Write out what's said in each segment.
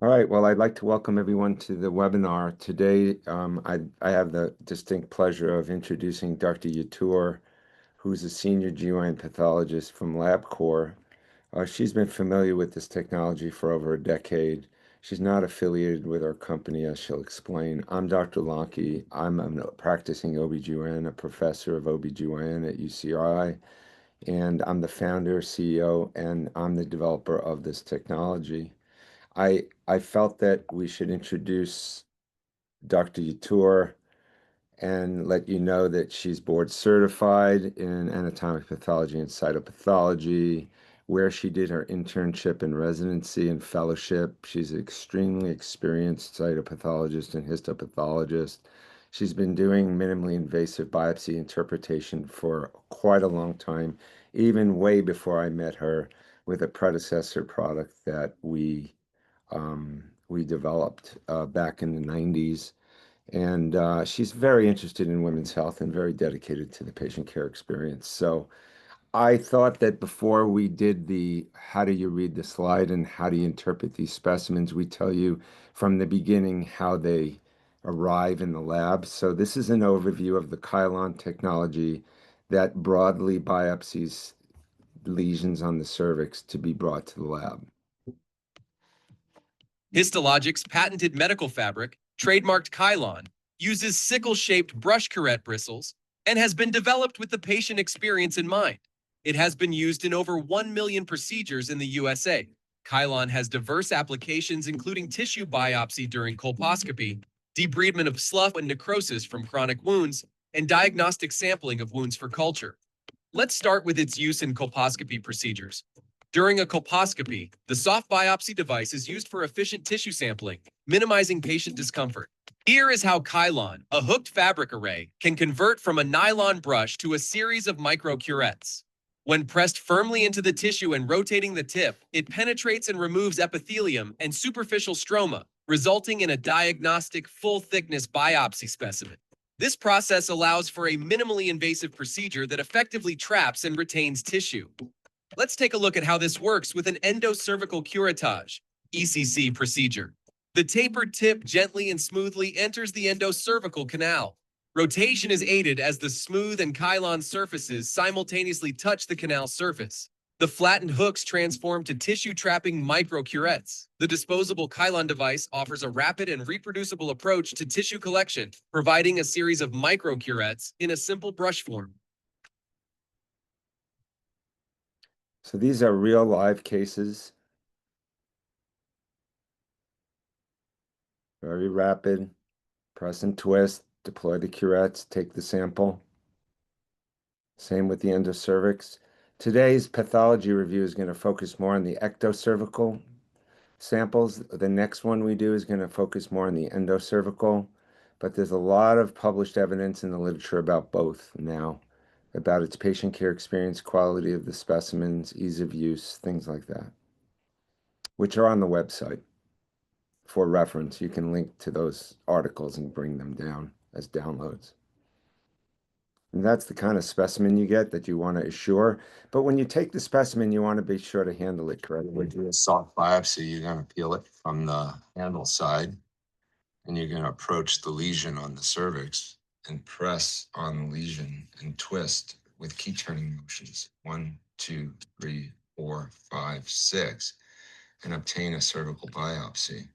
All right, well, I'd like to welcome everyone to the webinar. Today, I have the distinct pleasure of introducing Dr. Yetur, who's a senior GYN pathologist from LabCorp. She's been familiar with this technology for over a decade. She's not affiliated with our company, as she'll explain. I'm Dr. Lonke. I'm a practicing OBGYN, a professor of OBGYN at UCI, and I'm the founder, CEO, and I'm the developer of this technology. I felt that we should introduce Dr. Yetur and let you know that she's board certified in anatomic pathology and cytopathology, where she did her internship and residency and fellowship. She's an extremely experienced cytopathologist and histopathologist. She's been doing minimally invasive biopsy interpretation for quite a long time, even way before I met her with a predecessor product that we developed back in the 90s. And she's very interested in women's health and very dedicated to the patient care experience. So I thought that before we did the how do you read the slide and how do you interpret these specimens, we tell you from the beginning how they arrive in the lab. So this is an overview of the Kylon technology that broadly biopsies lesions on the cervix to be brought to the lab. Histologic's patented medical fabric, trademarked Kylon, uses sickle-shaped brush curette bristles and has been developed with the patient experience in mind. It has been used in over 1 million procedures in the USA. Kylon has diverse applications including tissue biopsy during colposcopy, debridement of slough and necrosis from chronic wounds, and diagnostic sampling of wounds for culture. Let's start with its use in colposcopy procedures. During a colposcopy, the soft biopsy device is used for efficient tissue sampling, minimizing patient discomfort. Here is how Kylon, a hooked fabric array, can convert from a nylon brush to a series of microcurettes. When pressed firmly into the tissue and rotating the tip, it penetrates and removes epithelium and superficial stroma, resulting in a diagnostic full-thickness biopsy specimen. This process allows for a minimally invasive procedure that effectively traps and retains tissue. Let's take a look at how this works with an endocervical curettage, ECC procedure. The tapered tip gently and smoothly enters the endocervical canal. Rotation is aided as the smooth and Kylon surfaces simultaneously touch the canal surface. The flattened hooks transform to tissue-trapping microcurettes. The disposable Kylon device offers a rapid and reproducible approach to tissue collection, providing a series of microcurettes in a simple brush form. So these are real live cases. Very rapid. Press and twist, deploy the curettes, take the sample. Same with the endocervix. Today's pathology review is going to focus more on the ectocervical samples. The next one we do is going to focus more on the endocervical, but there's a lot of published evidence in the literature about both now, about its patient care experience, quality of the specimens, ease of use, things like that, which are on the website for reference. You can link to those articles and bring them down as downloads. And that's the kind of specimen you get that you want to assure. But when you take the specimen, you want to be sure to handle it correctly. When you do a soft biopsy, you're going to peel it from the handle side, and you're going to approach the lesion on the cervix and press on the lesion and twist with key turning motions 1, 2, 3, 4, 5, 6, and obtain a cervical biopsy.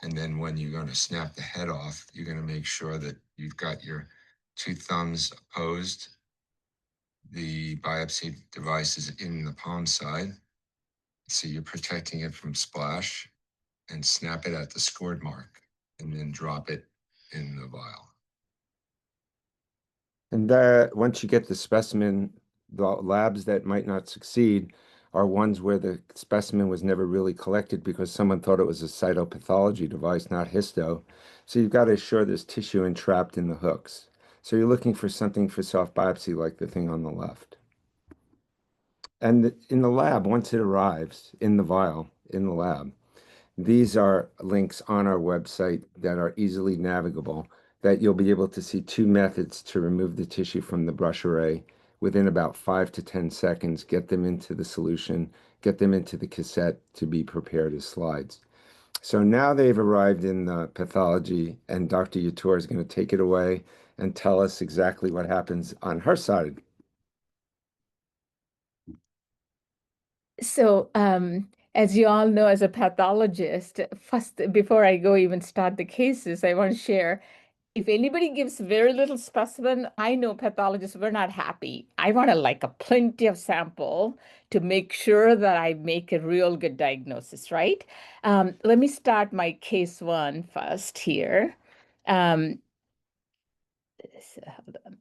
And then when you're going to snap the head off, you're going to make sure that you've got your 2 thumbs opposed. The biopsy device is in the palm side. So you're protecting it from splash, and snap it at the scored mark and then drop it in the vial. And once you get the specimen, the labs that might not succeed are ones where the specimen was never really collected because someone thought it was a cytopathology device, not histo. So you've got to assure there's tissue entrapped in the hooks. So you're looking for something for soft biopsy like the thing on the left. And in the lab, once it arrives in the vial, in the lab, these are links on our website that are easily navigable, that you'll be able to see 2 methods to remove the tissue from the brush array within about 5 to 10 seconds, get them into the solution, get them into the cassette to be prepared as slides. So now they've arrived in the pathology, and Dr. Yetur is going to take it away and tell us exactly what happens on her side. So, as you all know, as a pathologist, first, before I go even start the cases, I want to share, if anybody gives very little specimen, I know pathologists, we're not happy. I want to like a plenty of sample to make sure that I make a real good diagnosis, right? Let me start my case one first here. Hold on.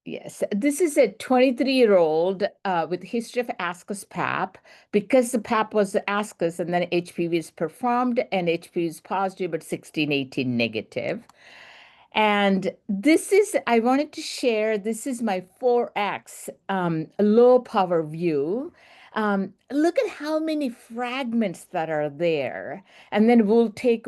Yes, this is a 23-year-old with history of ascus pap. Because the pap was ascus and then HPV is performed and HPV is positive but 16/18 negative. And this is, I wanted to share, this is my 4X low power view. Look at how many fragments that are there. And then we'll take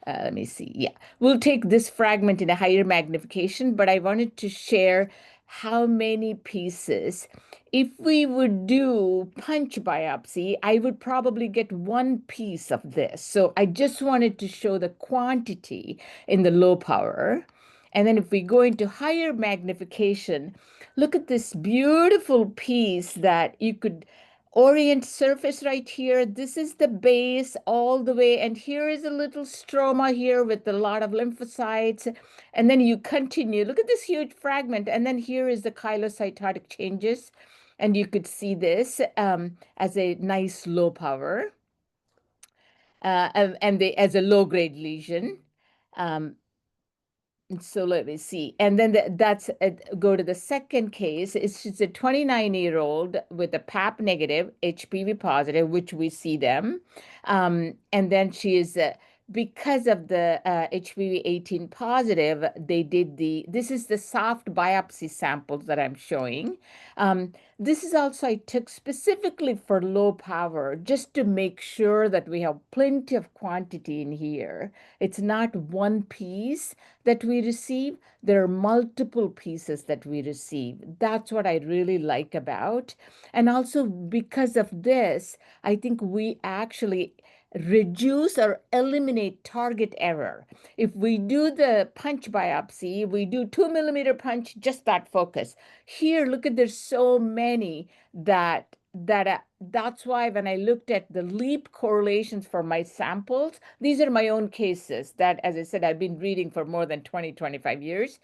let me see. Yeah, we'll take this fragment in a higher magnification, but I wanted to share how many pieces. If we would do punch biopsy, I would probably get one piece of this. So I just wanted to show the quantity in the low power. And then if we go into higher magnification, look at this beautiful piece that you could orient surface right here. This is the base all the way. And here is a little stroma here with a lot of lymphocytes. And then you continue. Look at this huge fragment. And then here is the chylocytotic changes. And you could see this as a nice low power as a low grade lesion. So let me see. And then go to the second case. She's a 29-year-old with a PAP negative, HPV positive, which we see them. And then she is, because of the HPV 18 positive, this is the soft biopsy samples that I'm showing. This is also I took specifically for low power, just to make sure that we have plenty of quantity in here. It's not one piece that we receive, there are multiple pieces that we receive. That's what I really like about. And also because of this, I think we actually reduce or eliminate target error. If we do the punch biopsy, we do 2 millimeter punch, just that focus. Here, look at, there's so many that's why when I looked at the leap correlations for my samples, these are my own cases that, as I said, I've been reading for more than 25 years,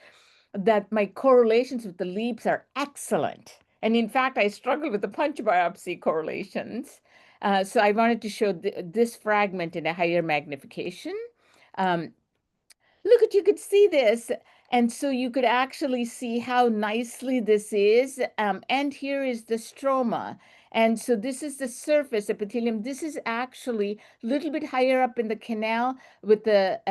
that my correlations with the leaps are excellent. And in fact, I struggle with the punch biopsy correlations. So I wanted to show this fragment in a higher magnification. Look at, you could see this. And so you could actually see how nicely this is. And here is the stroma. And so this is the surface epithelium. This is actually a little bit higher up in the canal with the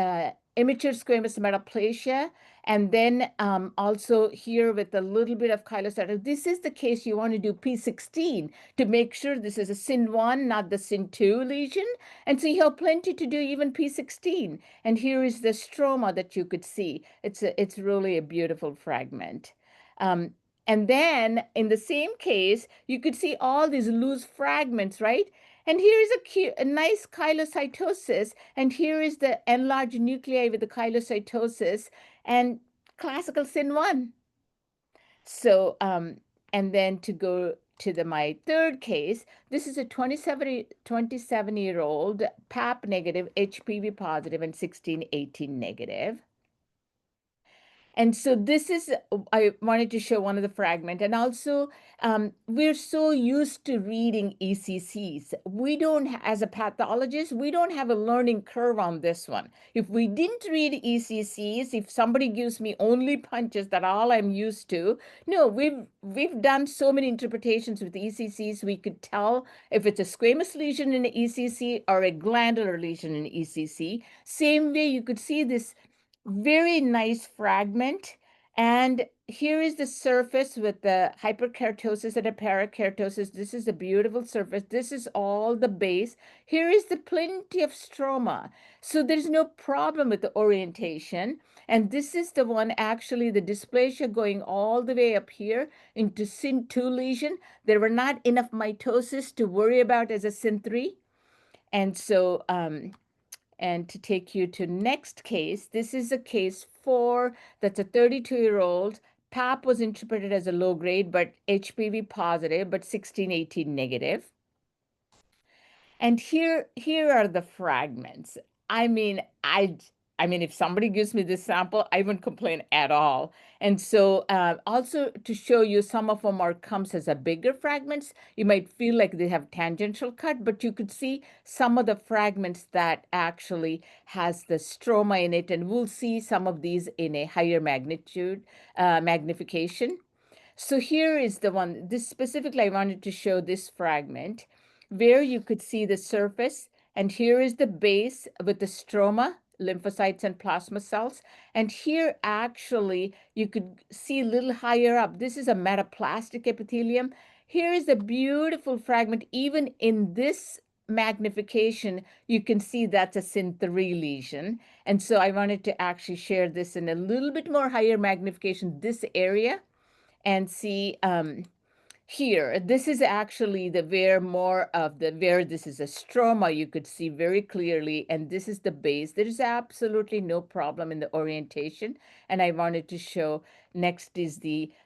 immature squamous metaplasia. And then also here with a little bit of chylocytic. This is the case you want to do P16 to make sure this is a SIN1, not the SIN2 lesion. And so you have plenty to do even P16. And here is the stroma that you could see. It's really a beautiful fragment. And then in the same case, you could see all these loose fragments, right? And here is a nice chylocytosis. And here is the enlarged nuclei with the chylocytosis and classical SIN1. So, and then to go to my third case, this is a 27-year-old PAP negative, HPV positive, and 16/18 negative. And so this is, I wanted to show one of the fragment. And also, we're so used to reading ECCs. We don't, as a pathologist, we don't have a learning curve on this one. If we didn't read ECCs, if somebody gives me only punches, that all I'm used to. No, we've done so many interpretations with ECCs. We could tell if it's a squamous lesion in an ECC or a glandular lesion in an ECC. Same way, you could see this very nice fragment. And here is the surface with the hyperkeratosis and a parakeratosis. This is a beautiful surface. This is all the base. Here is the plenty of stroma. So there's no problem with the orientation. And this is the one, actually, the dysplasia going all the way up here into SIN2 lesion. There were not enough mitosis to worry about as a SIN3. And so, and to take you to next case, this is a case that's a 32-year-old. PAP was interpreted as a low grade, but HPV positive, but 16/18 negative. And here are the fragments. I mean, if somebody gives me this sample, I wouldn't complain at all. And so also to show you, some of them comes as a bigger fragments. You might feel like they have tangential cut, but you could see some of the fragments that actually has the stroma in it. And we'll see some of these in a higher magnitude, magnification. So here is the one, this specifically, I wanted to show this fragment where you could see the surface, and here is the base with the stroma, lymphocytes and plasma cells. And here actually you could see a little higher up, this is a metaplastic epithelium. Here is a beautiful fragment. Even in this magnification, you can see that's a SYN3 lesion. And so I wanted to actually share this in a little bit more higher magnification, this area, and see here, this is actually the where this is a stroma, you could see very clearly, and this is the base. There is absolutely no problem in the orientation. And I wanted to show next is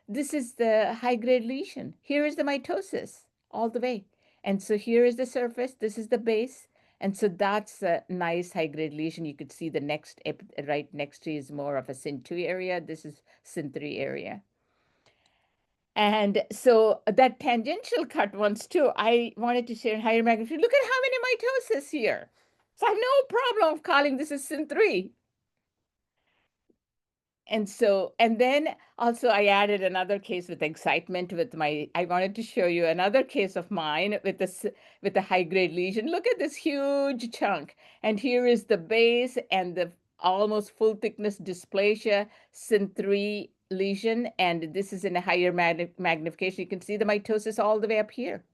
this is the high-grade lesion. Here is the mitosis all the way. And so here is the surface, this is the base. And so that's a nice high-grade lesion. You could see the next, right next to is more of a SYN2 area. This is SYN3 area. And so that tangential cut ones too, I wanted to share higher magnitude. Look at how many mitosis here. So I have no problem of calling this a SYN3. And so, and then also I added another case with excitement with I wanted to show you another case of mine with the high-grade lesion. Look at this huge chunk. And here is the base and the almost full thickness dysplasia, SYN3 lesion. And this is in a higher magnification. You can see the mitosis all the way up here.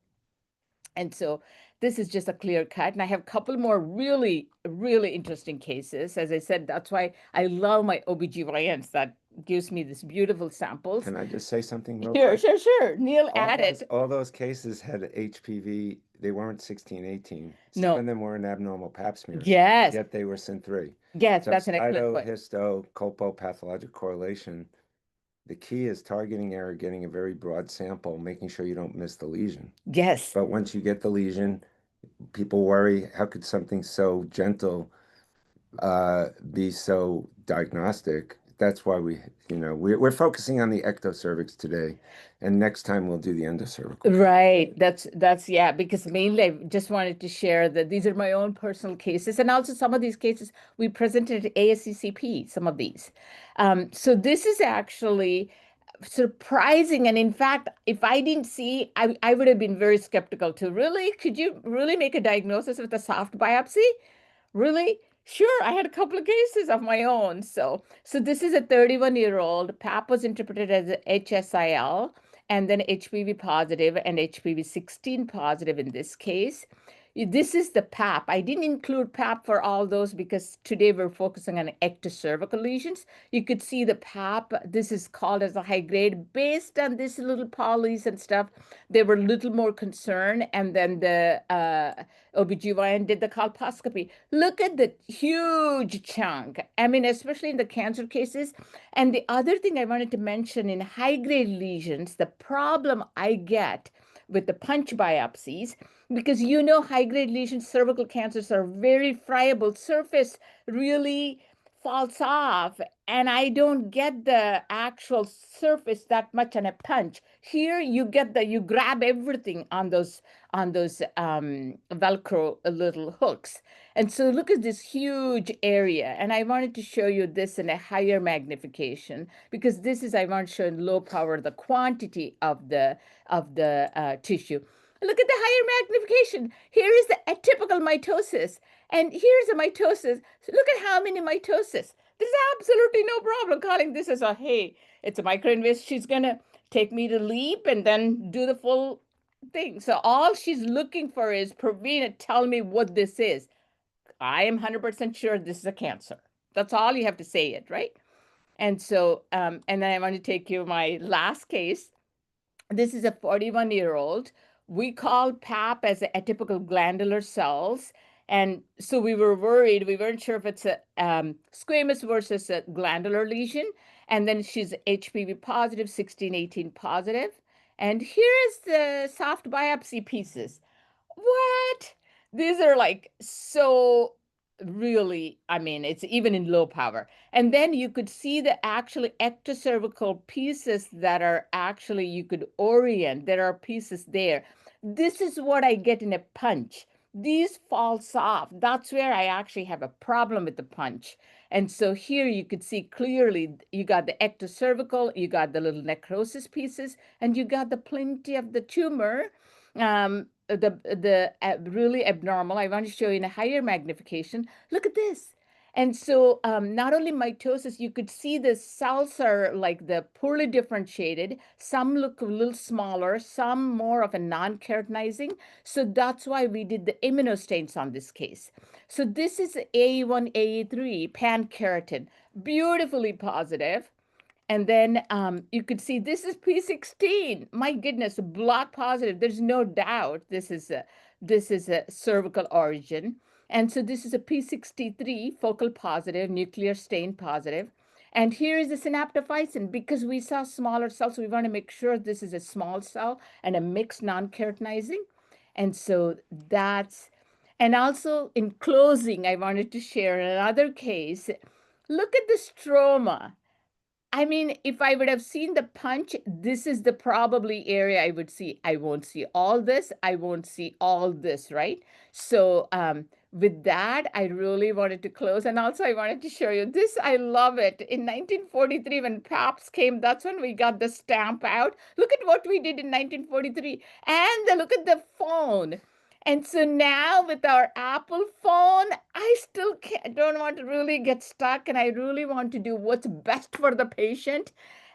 And so this is just a clear cut. And I have a couple more really, really interesting cases. As I said, that's why I love my OBGYNs that gives me this beautiful samples. Can I just say something real Sure, quick? sure, sure. Neil added. All those cases had HPV. They weren't 16/18. Some No. of them were an abnormal pap smears. Yes. Yet they were SYN3. Yes, that's an excellent point. Histo-colpo-pathologic correlation. The key is targeting error, getting a very broad sample, making sure you don't miss the lesion. Yes. But once you get the lesion, people worry, how could something so gentle be so diagnostic? That's why we're focusing on the ectocervix today, and next time we'll do the endocervical. Right. That's yeah, because mainly I just wanted to share that these are my own personal cases, and also some of these cases we presented at ASCCP, some of these. So this is actually surprising. And in fact, if I didn't see, I would have been very skeptical too. Really? Could you really make a diagnosis with a soft biopsy? Really? Sure, I had a couple of cases of my own. So this is a 31-year-old. PAP was interpreted as HSIL, and then HPV positive and HPV 16 positive in this case. This is the PAP. I didn't include PAP for all those because today we're focusing on ectocervical lesions. You could see the PAP. This is called as a high grade based on this little polys and stuff. They were a little more concerned, and then the OBGYN did the colposcopy. Look at the huge chunk. I mean, especially in the cancer cases. And the other thing I wanted to mention, in high-grade lesions, the problem I get with the punch biopsies, because high-grade lesions, cervical cancers are very friable. Surface really falls off, and I don't get the actual surface that much on a punch. Here you grab everything on those Velcro little hooks. And so look at this huge area. And I wanted to show you this in a higher magnification, because I want to show in low power the quantity of the tissue. Look at the higher magnification. Here is the atypical mitosis. And here's a mitosis. So look at how many mitosis. There's absolutely no problem calling this as it's a microinvasive. She's going to take me to LEAP and then do the full thing. So all she's looking for is, Praveena, tell me what this is. I am 100% sure this is a cancer. That's all you have to say it, right? And so, and then I want to take you my last case. This is a 41-year-old. We call PAP as atypical glandular cells. And so we were worried. We weren't sure if it's a squamous versus a glandular lesion. And then she's HPV positive, 1618 positive. And here is the soft biopsy pieces. What? These are like so really, I mean, it's even in low power. And then you could see the actually ectocervical pieces that are actually, you could orient. There are pieces there. This is what I get in a punch. These fall soft. That's where I actually have a problem with the punch. And so here you could see clearly you got the ectocervical, you got the little necrosis pieces, and you got the plenty of the tumor. Really abnormal. I want to show you in a higher magnification. Look at this. And so not only mitosis, you could see the cells are like the poorly differentiated. Some look a little smaller, some more of a non-keratinizing. So that's why we did the immunostains on this case. So this is A1, A3, pan-keratin, beautifully positive. And then you could see this is P16. My goodness, block positive. There's no doubt this is a cervical origin. And so this is a P63 focal positive, nuclear stain positive. And here is the synaptophysin. Because we saw smaller cells, we want to make sure this is a small cell and a mixed non-keratinizing. And so that's, and also in closing, I wanted to share another case. Look at the stroma. I mean, if I would have seen the punch, this is the probably area I would see. I won't see all this. I won't see all this, right? So with that, I really wanted to close. And also I wanted to show you this. I love it. In 1943, when PAPS came, that's when we got the stamp out. Look at what we did in 1943. And look at the phone. And so now with our Apple phone, I still don't want to really get stuck, and I really want to do what's best for the patient.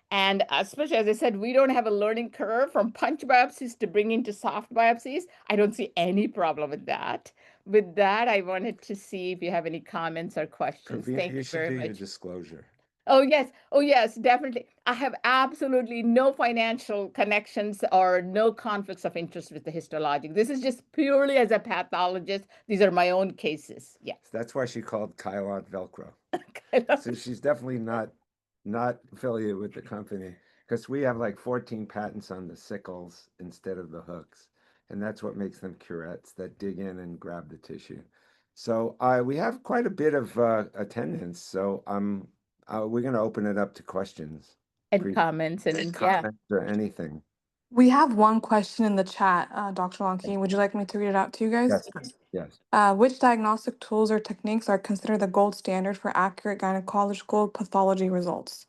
And especially, as I said, we don't have a learning curve from punch biopsies to bringing to soft biopsies. I don't see any problem with that. With that, I wanted to see if you have any comments or questions. Praveena, Thank you you should very do your much. disclosure. Oh, yes. Oh, yes, definitely. I have absolutely no financial connections or no conflicts of interest with the histologic. This is just purely as a pathologist. These are my own cases. Yes. That's why she called Kylon Velcro. So she's definitely not affiliated with the company, because we have like 14 patents on the sickles instead of the hooks. And that's what makes them curettes that dig in and grab the tissue. So we have quite a bit of attendance. So we're going to open it up to questions. And comments and yeah. Comments or anything. We have one question in the chat, Dr. Lonke. Would you like me to read it out to you guys? Yes, yes. Which diagnostic tools or techniques are considered the gold standard for accurate gynecological pathology results?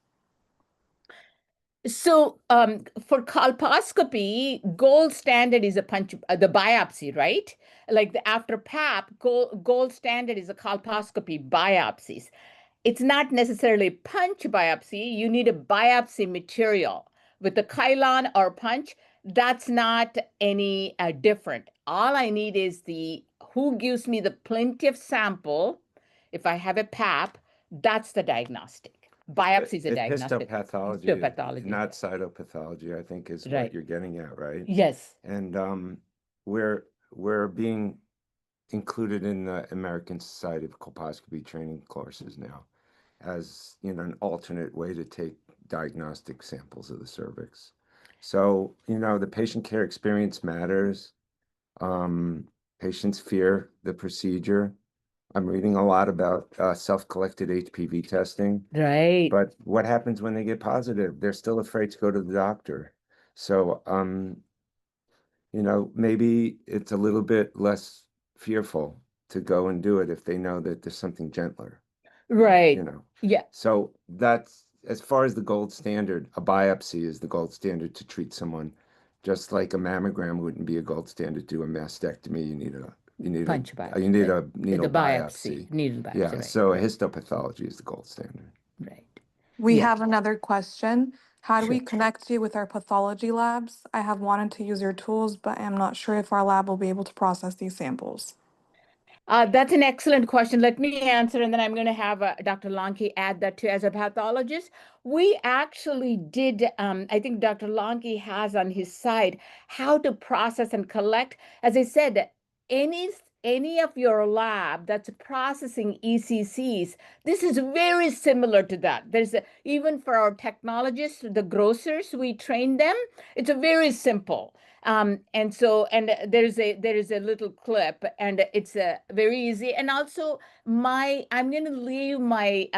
So for colposcopy, gold standard is a punch, the biopsy, right? Like after PAP, gold standard is a colposcopy biopsies. It's not necessarily punch biopsy. You need a biopsy material. With the Kylon or punch, that's not any different. All I need is who gives me the plenty of sample. If I have a PAP, that's the diagnostic. Biopsy is a diagnostic. Histopathology, not cytopathology, I think is what you're getting at, right? Yes. And we're being included in the American Society of Colposcopy training courses now as an alternate way to take diagnostic samples of the cervix. So the patient care experience matters. Patients fear the procedure. I'm reading a lot about self-collected HPV testing. Right. But what happens when they get positive? They're still afraid to go to the doctor. So, maybe it's a little bit less fearful to go and do it if they know that there's something gentler. Right. Yeah. So that's, as far as the gold standard, a biopsy is the gold standard to treat someone. Just like a mammogram wouldn't be a gold standard to do a mastectomy. You need a punch biopsy. You need a needle biopsy. Needle biopsy. Yeah. Right. So histopathology is the gold standard. Right. We have another question. How do we Sure. connect you with our pathology labs? I have wanted to use your tools, but I'm not sure if our lab will be able to process these samples. That's an excellent question. Let me answer, and then I'm going to have Dr. Lonke add that too. As a pathologist, we actually did, I think Dr. Lonke has on his side how to process and collect. As I said, any any of your lab that's processing ECCs, this is very similar to that. Even for our technologists, the grocers, we train them. It's a very simple. And there is a little clip, and it's very easy. And also, I'm going to leave my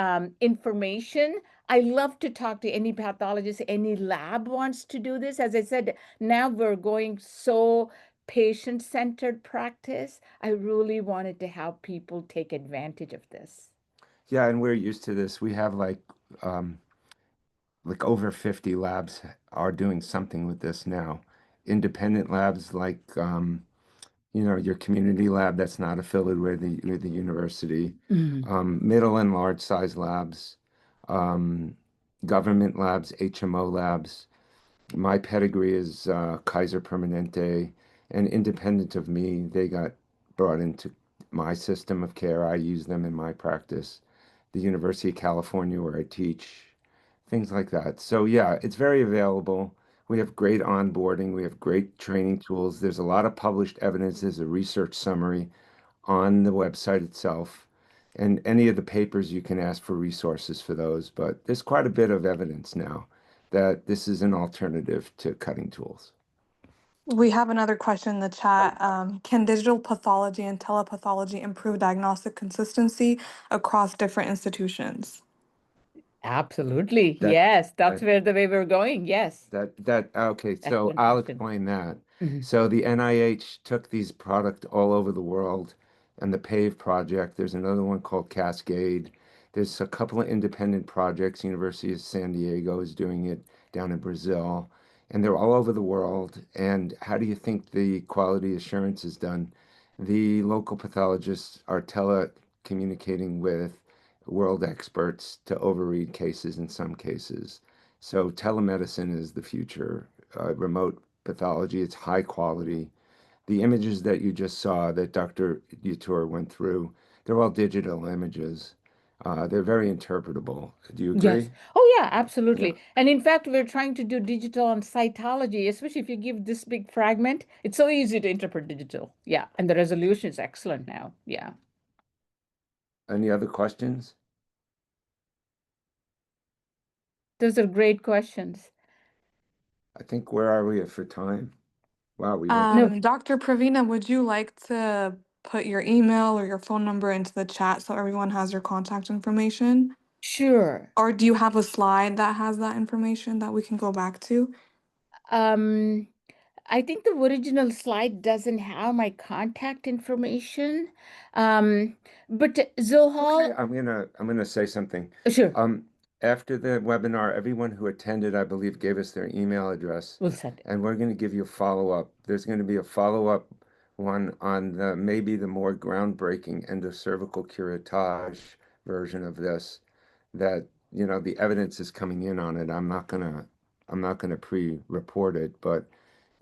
information. I love to talk to any pathologist, any lab wants to do this. As I said, now we're going so patient-centered practice. I really wanted to have people take advantage of this. Yeah, and we're used to this. We have like over 50 labs are doing something with this now. Independent labs like your community lab that's not affiliated with the university, middle and large size labs, um, government labs, HMO labs. My pedigree is Kaiser Permanente, and independent of me, they got brought into my system of care. I use them in my practice. The University of California, where I teach, things like that. So yeah, it's very available. We have great onboarding. We have great training tools. There's a lot of published evidence. There's a research summary on the website itself. And any of the papers, you can ask for resources for those. But there's quite a bit of evidence now that this is an alternative to cutting tools. We have another question in the chat. Can digital pathology and telepathology improve diagnostic consistency across different institutions? Absolutely. That Yes, that's that where the way we're going. Yes. okay, so Excellent I'll question. explain that. Mhm. So the NIH took these product all over the world, and the PAVE project, there's another one called Cascade. There's a couple of independent projects. University of San Diego is doing it down in Brazil, and they're all over the world. And how do you think the quality assurance is done? The local pathologists are telecommunicating with world experts to overread cases in some cases. So telemedicine is the future. Remote pathology, it's high quality. The images that you just saw that Dr. Yetur went through, they're all digital images. They're very interpretable. Do you Yes. agree? Oh, yeah, Yeah. absolutely. And in fact, we're trying to do digital on cytology, especially if you give this big fragment. It's so easy to interpret digital. Yeah. And the resolution is excellent now. Yeah. Any other questions? Those are great questions. I think where are we for time? Wow, we went. No, Dr. Praveena, would you like to put your email or your phone number into the chat so everyone has your contact information? sure. Or do you have a slide that has that information that we can go back to? Um, I think the original slide doesn't have my contact information. Um, but Okay, Zohal, I'm gonna say something. sure, Um, After the webinar, everyone who attended, I believe, gave us their email address, we'll send it. and we're going to give you a follow-up. There's going to be a follow-up one on the maybe the more groundbreaking endocervical curettage version of this that, the evidence is coming in on it. I'm not gonna pre-report it, but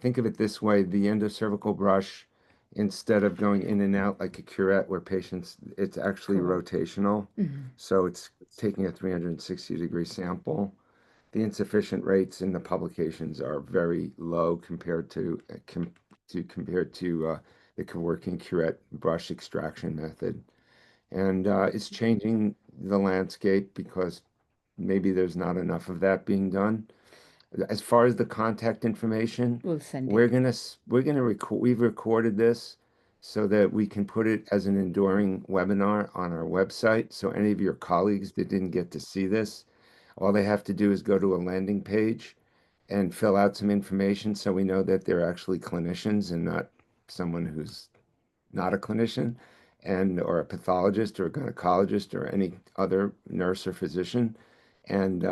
think of it this way, the endocervical brush, instead of going in and out like a curette where patients, it's actually Correct. rotational. Mhm. So it's taking a 360-degree sample. The insufficient rates in the publications are very low compared to the working curette brush extraction method. And it's changing the landscape because maybe there's not enough of that being done. As far as the contact information, We'll send we're it. gonna we're gonna record. We've recorded this so that we can put it as an enduring webinar on our website. So any of your colleagues that didn't get to see this, all they have to do is go to a landing page and fill out some information so we know that they're actually clinicians and not someone who's not a clinician, and or a pathologist or a gynecologist or any other nurse or physician, and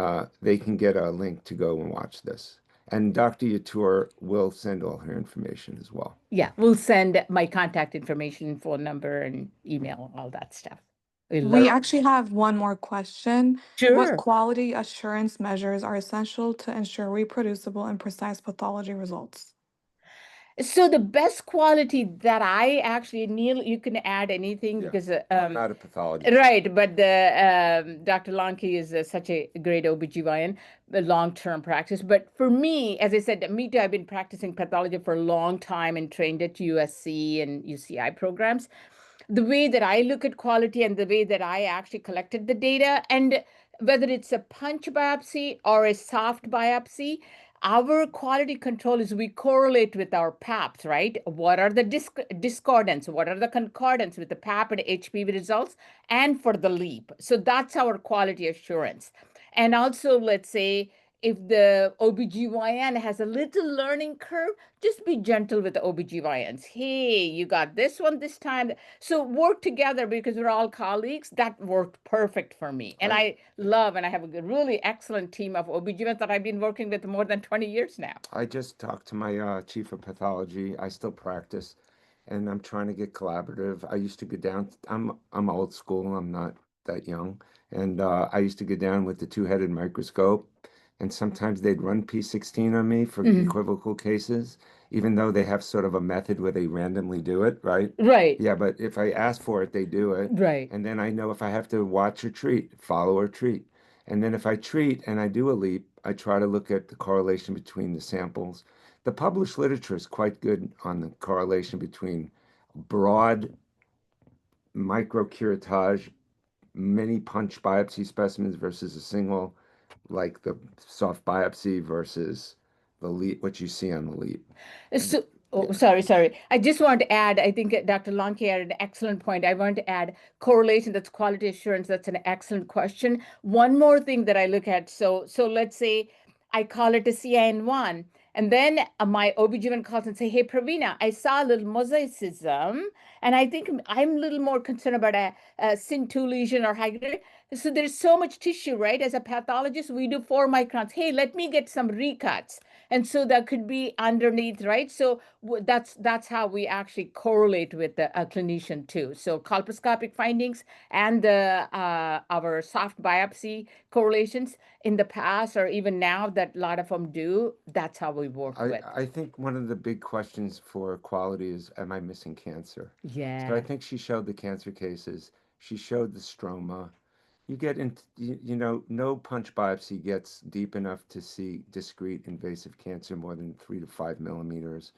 they can get a link to go and watch this. And Dr. Yetur will send all her information as well. Yeah, we'll send my contact information, phone number, and email, all that stuff. We actually have one more question. What Sure. quality assurance measures are essential to ensure reproducible and precise pathology results? So the best quality that I actually, Neil, you can add anything Yeah. because I'm not a pathologist. right, but the Dr. Lanki is such a great OBGYN, a long-term practice. But for me, as I said, me too, I've been practicing pathology for a long time and trained at USC and UCI programs. The way that I look at quality and the way that I actually collected the data, and whether it's a punch biopsy or a soft biopsy, our quality control is we correlate with our PAPs, right? What are the discordance? What are the concordance with the PAP and HPV results and for the LEAP? So that's our quality assurance. And also, let's say, if the OBGYN has a little learning curve, just be gentle with the OBGYNs. Hey, you got this one this time. So work together because we're all colleagues. That worked perfect for me. And I love, and I have a really excellent team of OBGYNs that I've been working with more than 20 years now. I just talked to my chief of pathology. I still practice, and I'm trying to get collaborative. I used to go down. I'm old school. I'm not that young, and I used to go down with the two-headed microscope, and sometimes they'd run P16 on me for equivocal cases, even though they have sort of a method where they randomly do it, right? Right. Yeah, but if I ask for it, they do it. Right. And then I know if I have to watch or treat, follow or treat. And then if I treat and I do a leap, I try to look at the correlation between the samples. The published literature is quite good on the correlation between broad microcurettage, many punch biopsy specimens versus a single, like the soft biopsy versus the leap, what you see on the leap. So, Yeah. sorry. I just want to add, I think Dr. Lonke had an excellent point. I want to add correlation, that's quality assurance. That's an excellent question. One more thing that I look at. So let's say I call it a CIN1, and then my OB/GYN calls and say, hey, Praveena, I saw a little mosaicism, and I think I'm a little more concerned about a CIN2 lesion or high grade. So there's so much tissue, right? As a pathologist, we do 4 microns. Hey, let me get some recuts. And so that could be underneath, right? So that's how we actually correlate with the clinician too. So colposcopic findings and our soft biopsy correlations in the past or even now that a lot of them do, that's how we work with. I think one of the big questions for quality is, am I missing cancer? So I Yeah. think she showed the cancer cases. She showed the stroma. You get into, no punch biopsy gets deep enough to see discrete invasive cancer more than 3 to 5 millimeters.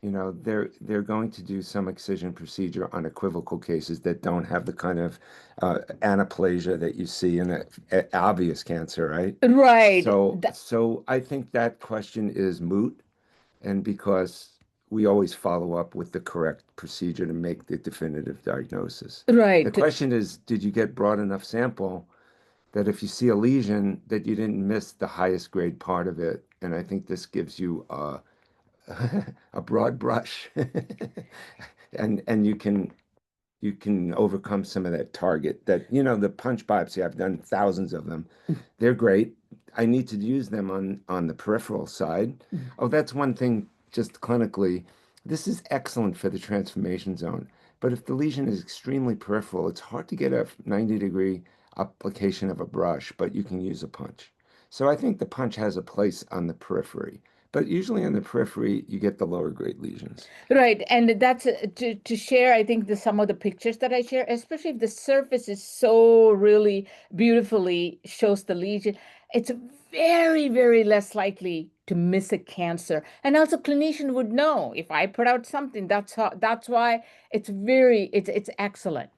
They're going to do some excision procedure on equivocal cases that don't have the kind of anaplasia that you see in a obvious cancer, right? Right. So I think that question is moot, and because we always follow up with the correct procedure to make the definitive diagnosis. Right. The question is, did you get broad enough sample that if you see a lesion, that you didn't miss the highest grade part of it? And I think this gives you a broad brush, and you can overcome some of that target that, the punch biopsy, I've done thousands of them. They're great. I need to use them on the peripheral side. Oh, that's one thing just clinically. This is excellent for the transformation zone. But if the lesion is extremely peripheral, it's hard to get a 90-degree application of a brush, but you can use a punch. So I think the punch has a place on the periphery. But usually on the periphery, you get the lower grade lesions. Right, and that's to share. I think some of the pictures that I share, especially if the surface is so really beautifully shows the lesion, it's very, very less likely to miss a cancer. And also, clinician would know if I put out something. That's why it's excellent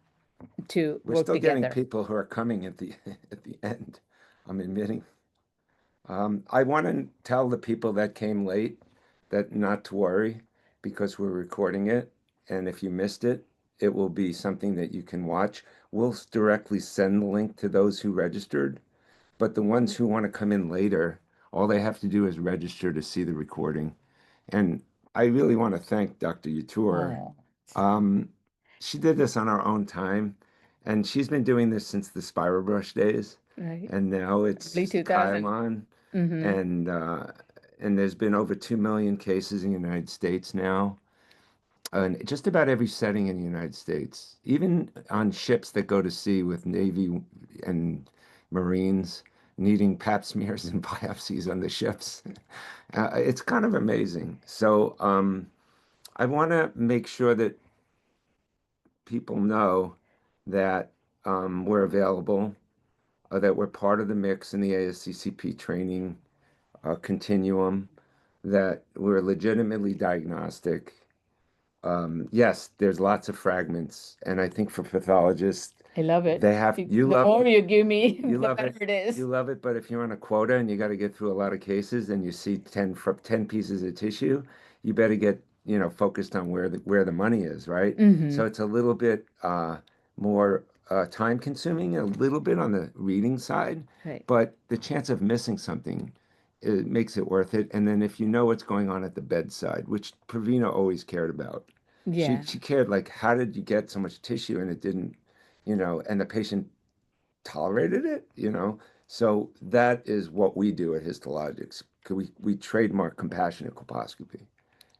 to We're work still getting together. people who are coming at the at the end. I'm admitting. I want to tell the people that came late that not to worry because we're recording it. And if you missed it, it will be something that you can watch. We'll directly send the link to those who registered. But the ones who want to come in later, all they have to do is register to see the recording. And I really want to thank Dr. Yetur. Oh, Um, she did this on her own time, and she's been doing this since the spiral brush days. right. And now Early it's 2000. Kylon, Mm-hmm. and there's been over 2 million cases in the United States now, and just about every setting in the United States, even on ships that go to sea with Navy and Marines needing pap smears and biopsies on the ships. It's kind of amazing. So I want to make sure that people know that we're available, that we're part of the mix in the ASCCP training continuum, that we're legitimately diagnostic. Yes, there's lots of fragments, and I think for pathologists, I love it. they have, you The love more it, you give me, you the love better it, it is. you love it, but if you're on a quota and you got to get through a lot of cases and you see 10 pieces of tissue, you better get, focused on where the money is, right? Mm-hmm. So it's a little bit more time consuming, a little bit on the reading side, Right. but the chance of missing something, it makes it worth it. And then if you know what's going on at the bedside, which Praveena always cared about, she Yeah. she cared like, how did you get so much tissue and it didn't, and the patient tolerated it. So that is what we do at Histologics. We trademark compassionate colposcopy,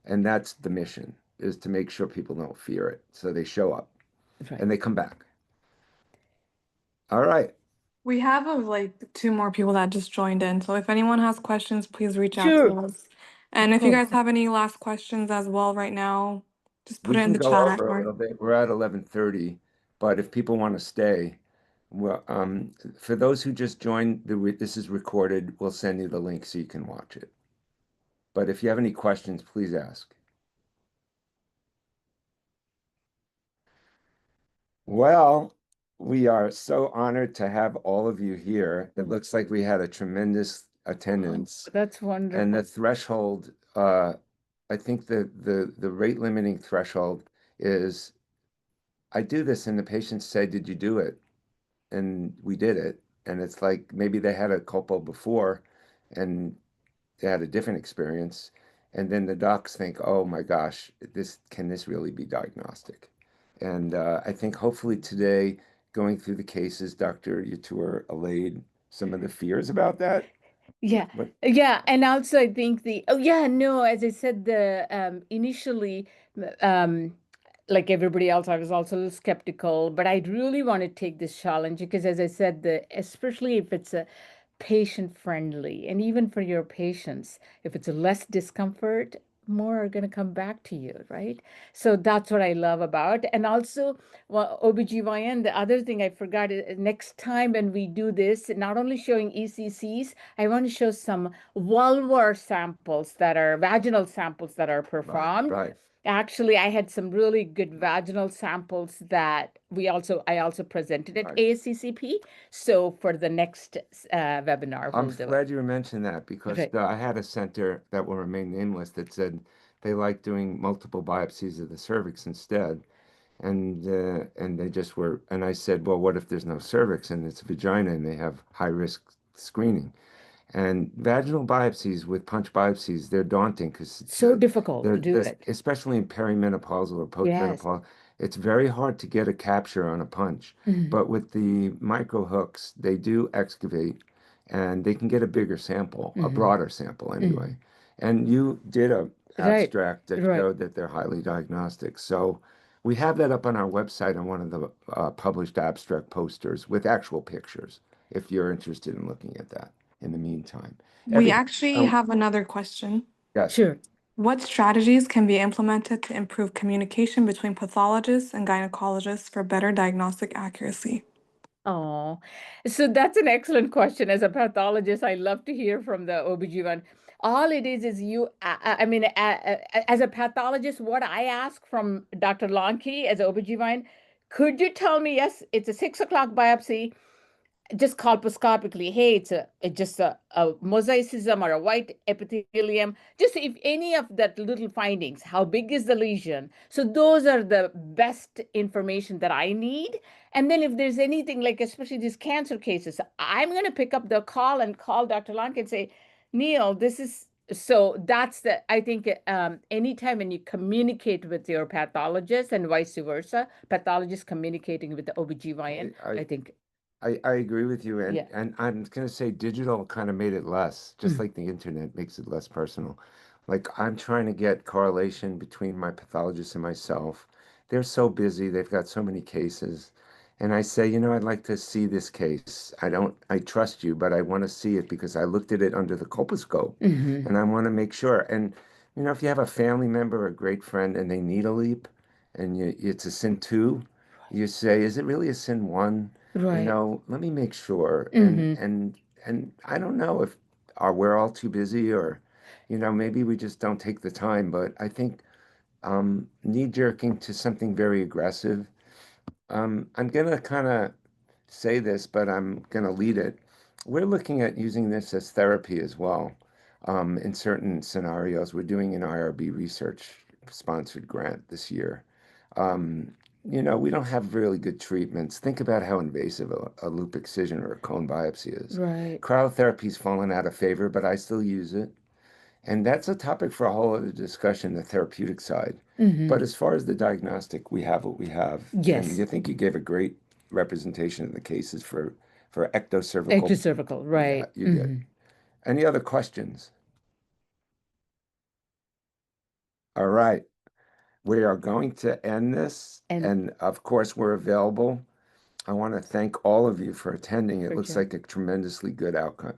and that's the mission, is to make sure people don't fear it, so they show up Right. and they come back. All right. We have like 2 more people that just joined in. So if anyone has questions, please reach out Sure. to us. And Of if you course. guys have any last questions as well right now, just put We it in can the go chat over a or little bit. We're at 11:30, but if people want to stay, well, for those who just joined, this is recorded. We'll send you the link so you can watch it. But if you have any questions, please ask. Well, we are so honored to have all of you here. It looks like we had a tremendous attendance, That's and wonderful. the threshold, I think the rate limiting threshold is, I do this and the patients say, "Did you do it?" And we did it. And it's like maybe they had a colpo before and they had a different experience. And then the docs think, oh my gosh, can this really be diagnostic? And I think hopefully today, going through the cases, Dr. Yetur allayed some of the fears about that. Yeah. But Yeah. And also I think no, as I said, the initially um like everybody else, I was also a little skeptical, but I really want to take this challenge because as I said, especially if it's a patient friendly and even for your patients, if it's a less discomfort, more are going to come back to you, right? So that's what I love about. And also, well, OBGYN, the other thing I forgot is next time when we do this, not only showing ECCs, I want to show some vulvar samples that are vaginal samples that are performed. right. Actually, I had some really good vaginal samples that I also presented at Right. ASCCP. So for the next webinar, I'm we'll do it. glad you mentioned that because Right. I had a center that will remain nameless that said they like doing multiple biopsies of the cervix instead. And they just were, and I said, well, what if there's no cervix and it's vagina and they have high risk screening? And vaginal biopsies with punch biopsies, they're daunting because So difficult to do it. especially in perimenopausal or Yes. postmenopausal, it's very hard to get a capture on a punch. Mhm. But with the micro hooks, they do excavate and they can get a bigger sample, a Mhm. broader sample anyway. And you did a Right. abstract that Right. showed that they're highly diagnostic. So we have that up on our website on one of the published abstract posters with actual pictures, if you're interested in looking at that in the meantime. we Every, actually oh, have another question. yes. Sure. What strategies can be implemented to improve communication between pathologists and gynecologists for better diagnostic accuracy? Oh, so that's an excellent question. As a pathologist, I love to hear from the OBGYN. All it is you, I mean, as a pathologist, what I ask from Dr. Lonke as OBGYN, could you tell me, yes, it's a 6 o'clock biopsy, just colposcopically, hey, it's just a mosaicism or a white epithelium. Just if any of that little findings, how big is the lesion? So those are the best information that I need. And then if there's anything like, especially these cancer cases, I'm going to pick up the call and call Dr. Lank and say, Neil, this is so that's I think anytime when you communicate with your pathologist and vice versa, pathologist communicating with the OBGYN, I think. I agree with you, Yeah. and I'm gonna say digital kind of made it less, just Mm. like the internet makes it less personal. Like I'm trying to get correlation between my pathologist and myself. They're so busy, they've got so many cases. And I say, I'd like to see this case. I trust you, but I want to see it because I looked at it under the colposcope Hmm. and I want to make sure. And You know, if you have a family member or a great friend and they need a leap and it's a sin 2, you say, is it really a sin 1? You Right. know, let me make sure. Mm-hmm. And I don't know if we're all too busy or, you know, maybe we just don't take the time. But I think knee jerking to something very aggressive. I'm gonna kind of say this, but I'm gonna lead it. We're looking at using this as therapy as well. In certain scenarios, we're doing an IRB research sponsored grant this year. Um, you know, we don't have really good treatments. Think about how invasive a loop excision or a cone biopsy is. Right. Cryotherapy's fallen out of favor, but I still use it. And that's a topic for a whole other discussion, the therapeutic side. Mm-hmm. But as far as the diagnostic, we have what we have. Yes. And I think you gave a great representation of the cases for ectocervical. Ectocervical, right. Yeah, you did. Any other questions? All right. We are going to end this. And of course, we're available. I want to thank all of you for attending. It looks like a tremendously good outcome,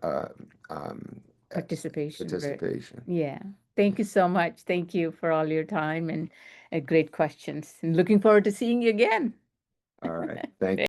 Participation. participation. Yeah. Thank you so much. Thank you for all your time and great questions. And looking forward to seeing you again. All right. Thank you.